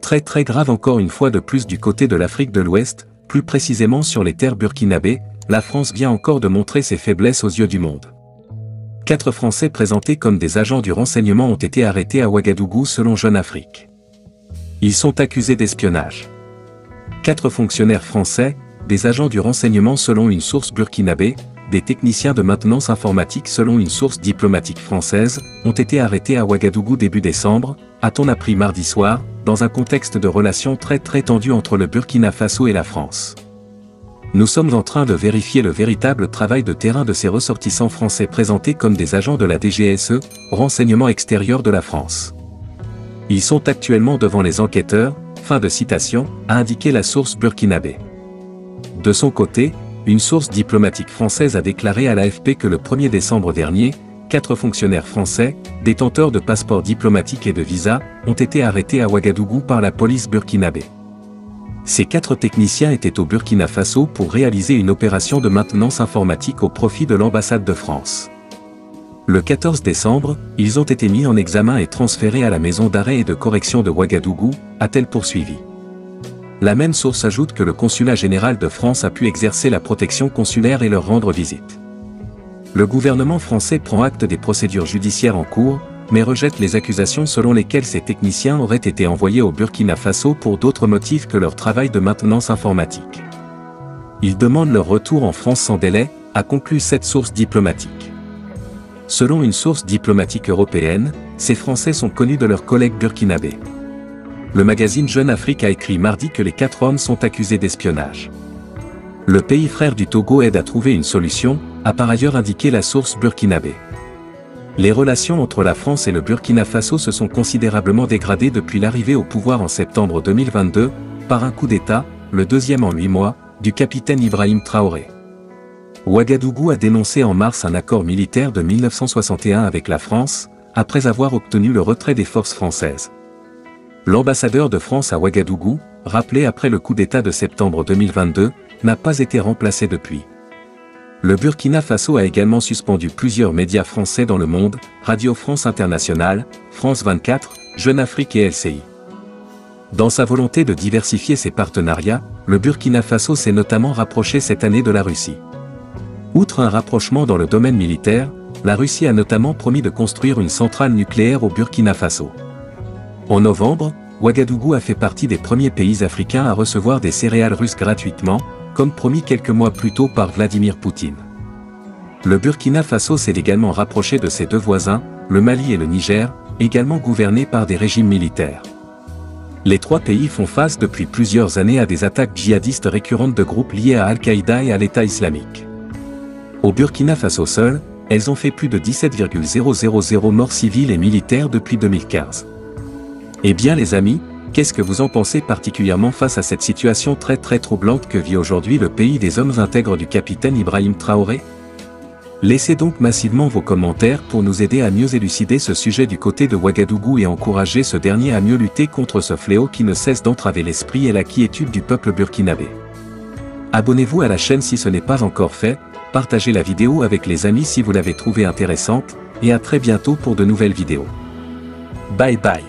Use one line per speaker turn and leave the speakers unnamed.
Très grave encore une fois de plus du côté de l'Afrique de l'Ouest, plus précisément sur les terres burkinabées, la France vient encore de montrer ses faiblesses aux yeux du monde. 4 Français présentés comme des agents du renseignement ont été arrêtés à Ouagadougou selon Jeune Afrique. Ils sont accusés d'espionnage. 4 fonctionnaires français, des agents du renseignement selon une source burkinabé, des techniciens de maintenance informatique selon une source diplomatique française, ont été arrêtés à Ouagadougou début décembre, a-t-on appris mardi soir, dans un contexte de relations très tendues entre le Burkina Faso et la France. Nous sommes en train de vérifier le véritable travail de terrain de ces ressortissants français présentés comme des agents de la DGSE, renseignement extérieur de la France. Ils sont actuellement devant les enquêteurs, fin de citation, a indiqué la source burkinabé. De son côté, une source diplomatique française a déclaré à l'AFP que le 1er décembre dernier, 4 fonctionnaires français, détenteurs de passeports diplomatiques et de visas, ont été arrêtés à Ouagadougou par la police burkinabé. Ces 4 techniciens étaient au Burkina Faso pour réaliser une opération de maintenance informatique au profit de l'ambassade de France. Le 14 décembre, ils ont été mis en examen et transférés à la maison d'arrêt et de correction de Ouagadougou, a-t-elle poursuivi. La même source ajoute que le consulat général de France a pu exercer la protection consulaire et leur rendre visite. Le gouvernement français prend acte des procédures judiciaires en cours, mais rejette les accusations selon lesquelles ces techniciens auraient été envoyés au Burkina Faso pour d'autres motifs que leur travail de maintenance informatique. Ils demandent leur retour en France sans délai, a conclu cette source diplomatique. Selon une source diplomatique européenne, ces Français sont connus de leurs collègues burkinabés. Le magazine Jeune Afrique a écrit mardi que les 4 hommes sont accusés d'espionnage. Le pays frère du Togo aide à trouver une solution, a par ailleurs indiqué la source burkinabé. Les relations entre la France et le Burkina Faso se sont considérablement dégradées depuis l'arrivée au pouvoir en septembre 2022, par un coup d'État, le 2e en 8 mois, du capitaine Ibrahim Traoré. Ouagadougou a dénoncé en mars un accord militaire de 1961 avec la France, après avoir obtenu le retrait des forces françaises. L'ambassadeur de France à Ouagadougou, rappelé après le coup d'État de septembre 2022, n'a pas été remplacé depuis. Le Burkina Faso a également suspendu plusieurs médias français dans le monde, Radio France Internationale, France 24, Jeune Afrique et LCI. Dans sa volonté de diversifier ses partenariats, le Burkina Faso s'est notamment rapproché cette année de la Russie. Outre un rapprochement dans le domaine militaire, la Russie a notamment promis de construire une centrale nucléaire au Burkina Faso. En novembre, Ouagadougou a fait partie des premiers pays africains à recevoir des céréales russes gratuitement, comme promis quelques mois plus tôt par Vladimir Poutine. Le Burkina Faso s'est également rapproché de ses 2 voisins, le Mali et le Niger, également gouvernés par des régimes militaires. Les 3 pays font face depuis plusieurs années à des attaques djihadistes récurrentes de groupes liés à Al-Qaïda et à l'État islamique. Au Burkina Faso seul, elles ont fait plus de 17,000 morts civiles et militaires depuis 2015. Eh bien les amis, qu'est-ce que vous en pensez particulièrement face à cette situation très troublante que vit aujourd'hui le pays des hommes intègres du capitaine Ibrahim Traoré? Laissez donc massivement vos commentaires pour nous aider à mieux élucider ce sujet du côté de Ouagadougou et encourager ce dernier à mieux lutter contre ce fléau qui ne cesse d'entraver l'esprit et la quiétude du peuple burkinabé. Abonnez-vous à la chaîne si ce n'est pas encore fait, partagez la vidéo avec les amis si vous l'avez trouvée intéressante, et à très bientôt pour de nouvelles vidéos. Bye bye.